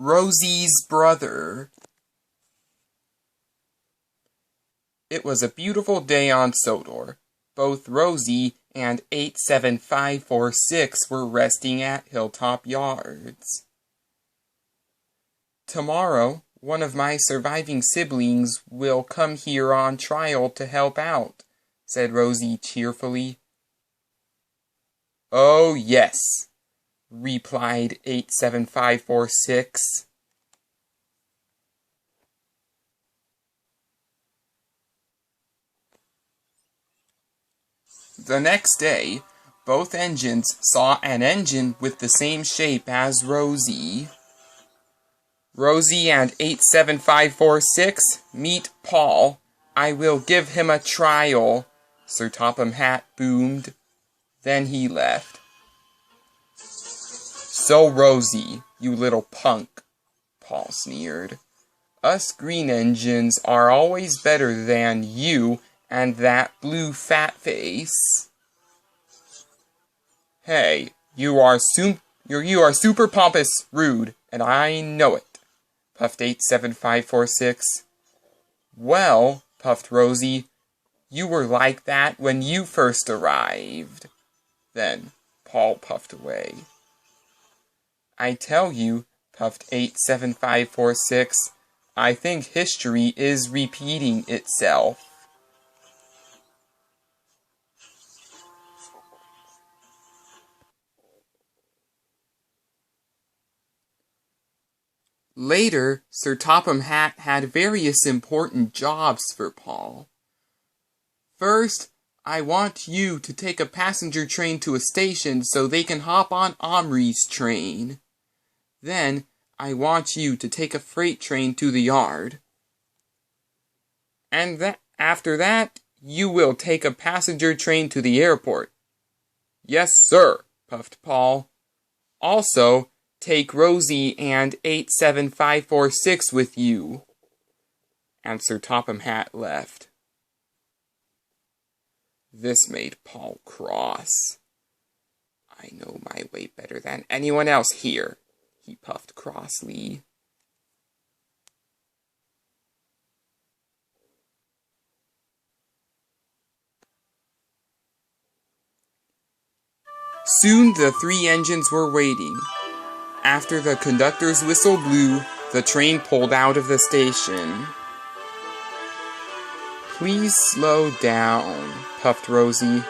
Rosie's Brother. It was a beautiful day on Sodor. Both Rosie and 87546 were resting at Hilltop Yards. Tomorrow, one of my surviving siblings will come here on trial to help out, said Rosie cheerfully. Oh, yes, replied 87546. The next day, both engines saw an engine with the same shape as Rosie. Rosie and 87546 meet Paul. I will give him a trial, Sir Topham Hatt boomed. Then he left. So Rosie, you little punk, Paul sneered. Us green engines are always better than you and that blue fat face. Hey, you are super pompous, rude, and I know it, puffed 87546. Well, puffed Rosie, you were like that when you first arrived. Then Paul puffed away. I tell you, puffed 87546, I think history is repeating itself. Later, Sir Topham Hatt had various important jobs for Paul. First, I want you to take a passenger train to a station so they can hop on Omri's train. Then, I want you to take a freight train to the yard. And after that, you will take a passenger train to the airport. Yes, sir, puffed Paul. Also, take Rosie and 87546 with you. And Sir Topham Hatt left. This made Paul cross. I know my way better than anyone else here, he puffed crossly. Soon the three engines were waiting. After the conductor's whistle blew, the train pulled out of the station. Please slow down, puffed Rosie.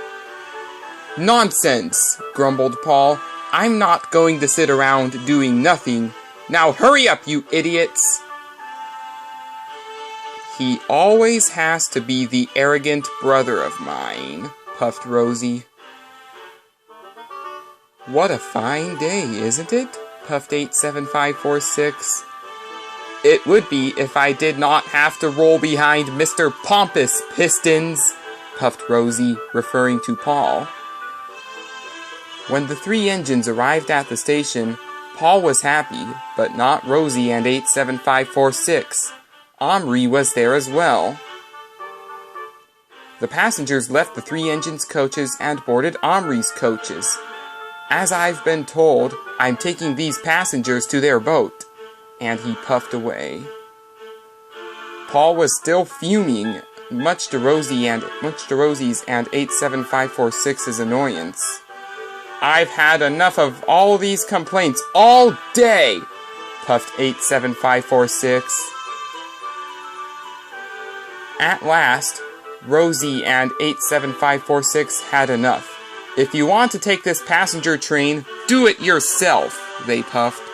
Nonsense, grumbled Paul. I'm not going to sit around doing nothing. Now hurry up, you idiots! He always has to be the arrogant brother of mine, puffed Rosie. What a fine day, isn't it? Puffed 87546. It would be if I did not have to roll behind Mr. Pompous Pistons, puffed Rosie, referring to Paul. When the three engines arrived at the station, Paul was happy, but not Rosie and 87546. Omri was there as well. The passengers left the three engines' coaches and boarded Omri's coaches. As I've been told, I'm taking these passengers to their boat. And he puffed away. Paul was still fuming, much to Rosie's and 87546's annoyance. I've had enough of all these complaints all day, puffed 87546. At last, Rosie and 87546 had enough. If you want to take this passenger train, do it yourself, they puffed.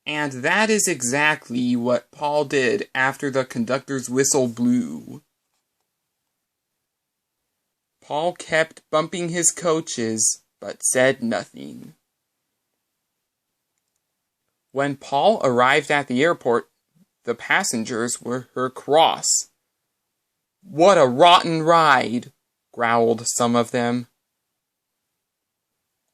And that is exactly what Paul did after the conductor's whistle blew. Paul kept bumping his coaches, but said nothing. When Paul arrived at the airport, the passengers were cross. What a rotten ride, growled some of them.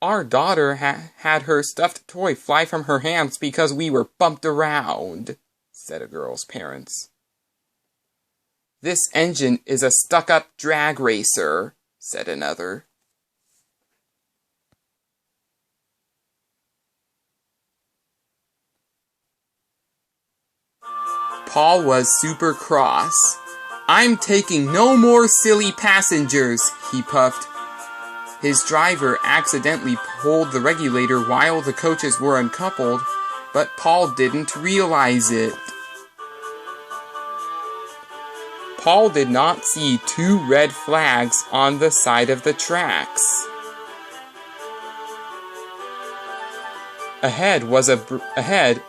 Our daughter had her stuffed toy fly from her hands because we were bumped around, said a girl's parents. "This engine is a stuck-up drag racer," said another. Paul was super cross. "I'm taking no more silly passengers," he puffed. His driver accidentally pulled the regulator while the coaches were uncoupled, but Paul didn't realize it. Paul did not see two red flags on the side of the tracks. Ahead,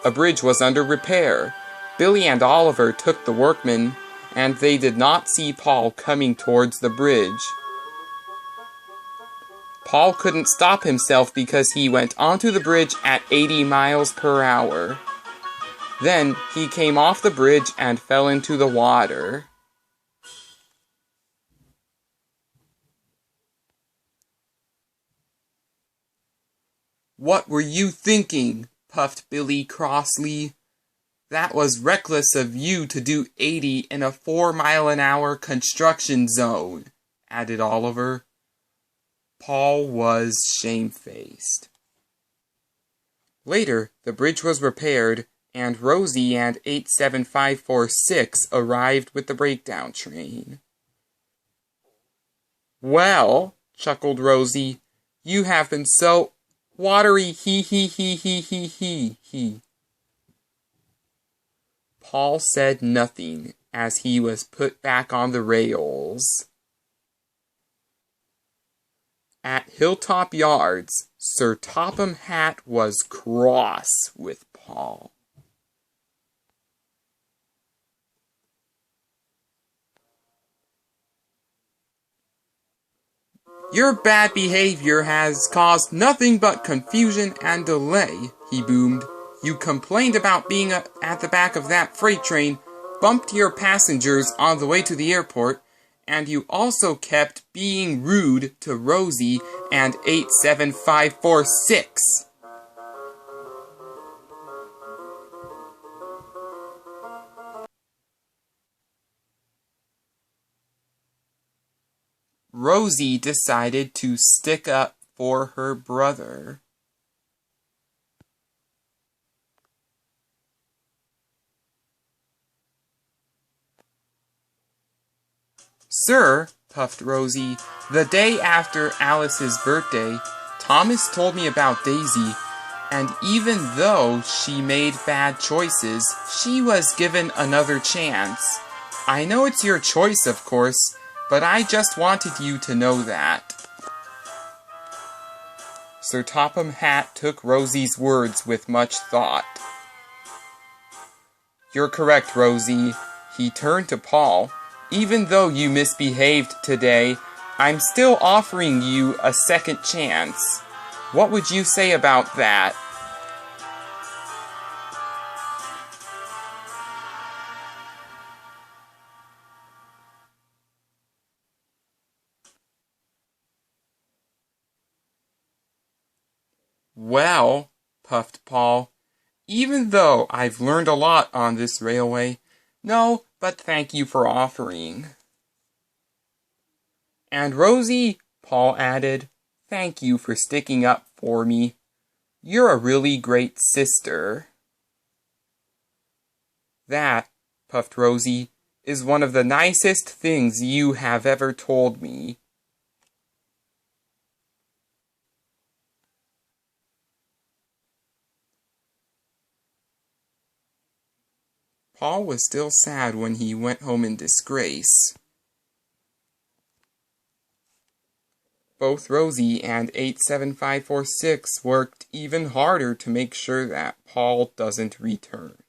a bridge was under repair. Billy and Oliver took the workmen, and they did not see Paul coming towards the bridge. Paul couldn't stop himself because he went onto the bridge at 80 miles per hour. Then he came off the bridge and fell into the water. "What were you thinking?" puffed Billy crossly. "That was reckless of you to do 80 in a 4-mile-an-hour construction zone," added Oliver. Paul was shamefaced. Later, the bridge was repaired, and Rosie and 87546 arrived with the breakdown train. "Well," chuckled Rosie, "you have been so watery, he. Paul said nothing as he was put back on the rails. At Hilltop Yards, Sir Topham Hatt was cross with Paul. "Your bad behavior has caused nothing but confusion and delay," he boomed. "You complained about being at the back of that freight train, bumped your passengers on the way to the airport, and you also kept being rude to Rosie and 87546. Rosie decided to stick up for her brother. "Sir," puffed Rosie, "the day after Alice's birthday, Thomas told me about Daisy, and even though she made bad choices, she was given another chance. I know it's your choice, of course, but I just wanted you to know that." Sir Topham Hatt took Rosie's words with much thought. "You're correct, Rosie." He turned to Paul. "Even though you misbehaved today, I'm still offering you a second chance. What would you say about that?" "Well," puffed Paul, "even though I've learned a lot on this railway, no, but thank you for offering." "And Rosie," Paul added, "thank you for sticking up for me. You're a really great sister." "That," puffed Rosie, "is one of the nicest things you have ever told me." Paul was still sad when he went home in disgrace. Both Rosie and 87546 worked even harder to make sure that Paul doesn't return.